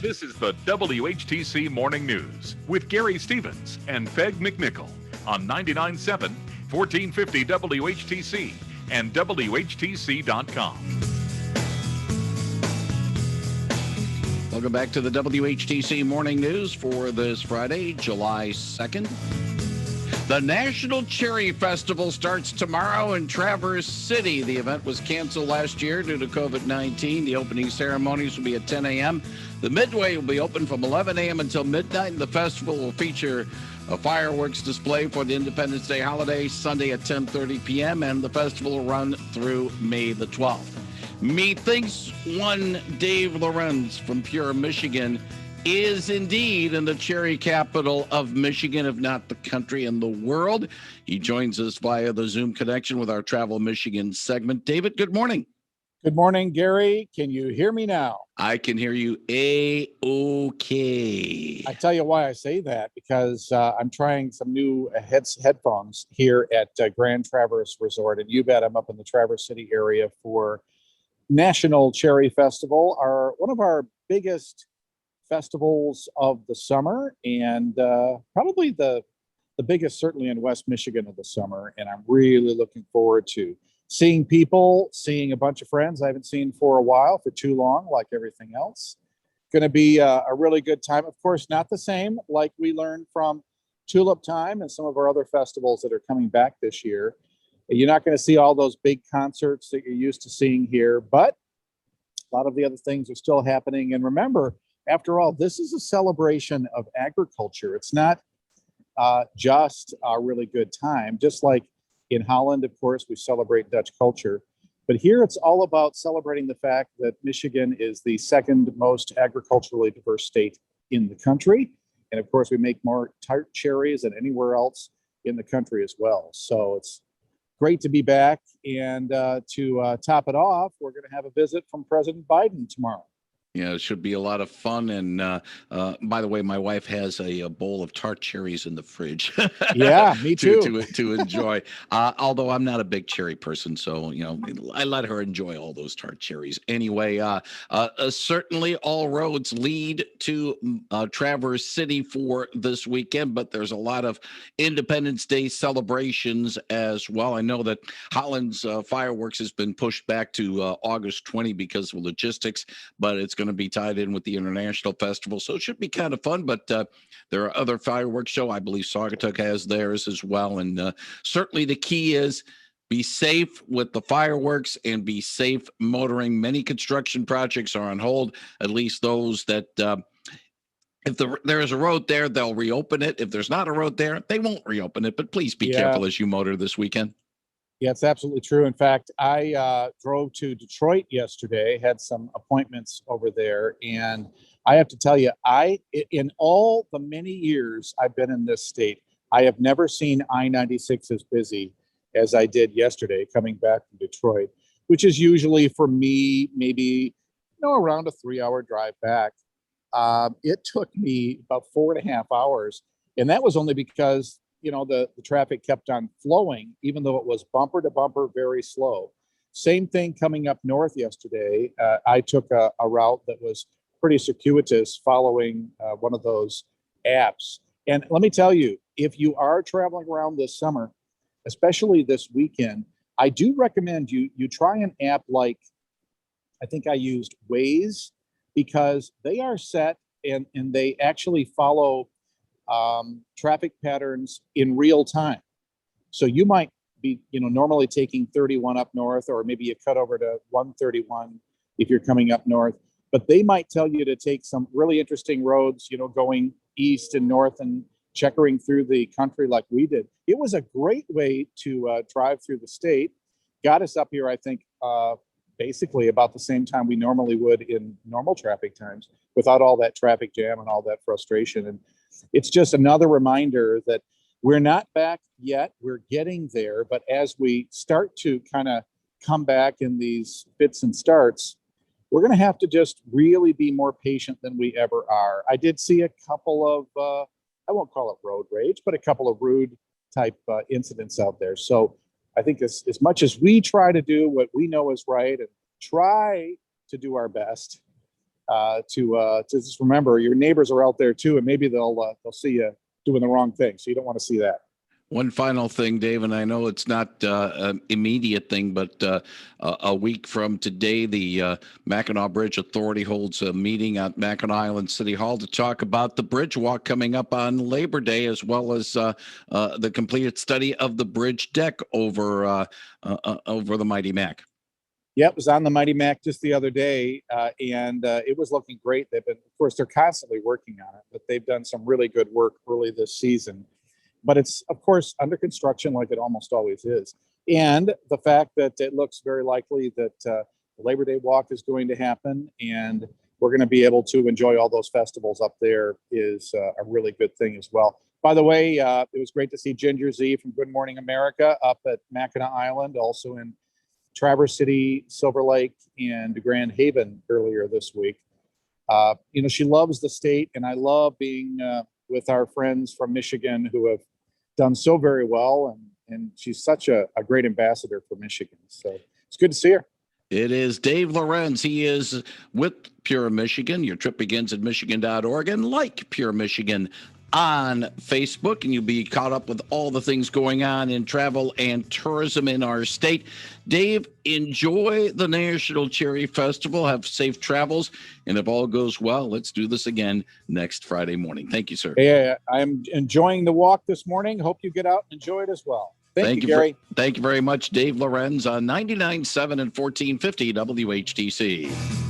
This is the WHTC Morning News with Gary Stevens and Peg McNichol on 99.7, 1450 WHTC and WHTC.com. Welcome back to the WHTC Morning News for this Friday, July 2nd. The National Cherry Festival starts tomorrow in Traverse City. The event was canceled last year due to COVID-19. The opening ceremonies will be at 10 a.m. The Midway will be open from 11 a.m. until midnight, and the festival will feature a fireworks display for the Independence Day holiday Sunday at 10:30 p.m., and the festival will run through May the 12th. Methinks one Dave Lorenz from Pure, Michigan, is indeed in the cherry capital of Michigan, if not the country and the world. He joins us via the Zoom connection with our Travel Michigan segment. David, good morning. Good morning, Gary. Can you hear me now? I can hear you A-OK. I tell you why I say that, because I'm trying some new headphones here at Grand Traverse Resort, and you bet I'm up in the Traverse City area for National Cherry Festival, one of our biggest festivals of the summer, and probably the biggest certainly in West Michigan of the summer. And I'm really looking forward to seeing people, seeing a bunch of friends I haven't seen for a while, for too long, like everything else. Going to be a really good time. Of course, not the same like we learned from Tulip Time and some of our other festivals that are coming back this year. You're not going to see all those big concerts that you're used to seeing here, but a lot of the other things are still happening. And remember, after all, this is a celebration of agriculture. It's not just a really good time. Just like in Holland, of course, we celebrate Dutch culture. But here it's all about celebrating the fact that Michigan is the second most agriculturally diverse state in the country. And of course, we make more tart cherries than anywhere else in the country as well. So it's great to be back. And to top it off, we're going to have a visit from President Biden tomorrow. Yeah, it should be a lot of fun. And by the way, my wife has a bowl of tart cherries in the fridge. Yeah, me too. to enjoy. Although I'm not a big cherry person, so I let her enjoy all those tart cherries. Anyway, certainly all roads lead to Traverse City for this weekend, but there's a lot of Independence Day celebrations as well. I know that Holland's fireworks has been pushed back to August 20 because of logistics, but it's going to be tied in with the International Festival, so it should be kind of fun. But there are other fireworks show. I believe Saugatuck has theirs as well, and certainly the key is be safe with the fireworks and be safe motoring. Many construction projects are on hold, at least those that if there is a road there, they'll reopen it. If there's not a road there, they won't reopen it. But please be careful as you motor this weekend. Yeah, it's absolutely true. In fact, I drove to Detroit yesterday, had some appointments over there, and I have to tell you, in all the many years I've been in this state, I have never seen I-96 as busy as I did yesterday coming back from Detroit, which is usually for me maybe around a 3-hour drive back. It took me about 4.5 hours, and that was only because the traffic kept on flowing, even though it was bumper to bumper, very slow. Same thing coming up north yesterday. I took a route that was pretty circuitous following one of those apps. And let me tell you, if you are traveling around this summer, especially this weekend, I do recommend you try an app like, I think I used Waze, because they are set and they actually follow traffic patterns in real time. So you might be, normally taking 31 up north, or maybe you cut over to 131 if you're coming up north, but they might tell you to take some really interesting roads, going east and north and checkering through the country like we did. It was a great way to drive through the state. Got us up here, I think, basically about the same time we normally would in normal traffic times, without all that traffic jam and all that frustration. And it's just another reminder that we're not back yet. We're getting there. But as we start to kind of come back in these fits and starts, we're going to have to just really be more patient than we ever are. I did see a couple of, I won't call it road rage, but a couple of rude type incidents out there. So I think as much as we try to do what we know is right and try to do our best, to just remember your neighbors are out there too, and maybe they'll see you doing the wrong thing. So you don't want to see that. One final thing, Dave, and I know it's not an immediate thing, but a week from today, the Mackinac Bridge Authority holds a meeting at Mackinac Island City Hall to talk about the bridge walk coming up on Labor Day, as well as the completed study of the bridge deck over the Mighty Mac. Yep, it was on the Mighty Mac just the other day, and it was looking great. Of course, they're constantly working on it, but they've done some really good work early this season. But it's, of course, under construction like it almost always is. And the fact that it looks very likely that the Labor Day walk is going to happen and we're going to be able to enjoy all those festivals up there is a really good thing as well. By the way, it was great to see Ginger Z from Good Morning America up at Mackinac Island, also in Traverse City, Silver Lake, and Grand Haven earlier this week. She loves the state, and I love being with our friends from Michigan who have done so very well, and she's such a great ambassador for Michigan. So it's good to see her. It is Dave Lorenz. He is with Pure Michigan. Your trip begins at michigan.org, and like Pure Michigan on Facebook, and you'll be caught up with all the things going on in travel and tourism in our state. Dave, enjoy the National Cherry Festival. Have safe travels. And if all goes well, let's do this again next Friday morning. Thank you, sir. Yeah, I'm enjoying the walk this morning. Hope you get out and enjoy it as well. Thank you, Gary. Thank you very much, Dave Lorenz on 99.7 and 1450 WHTC.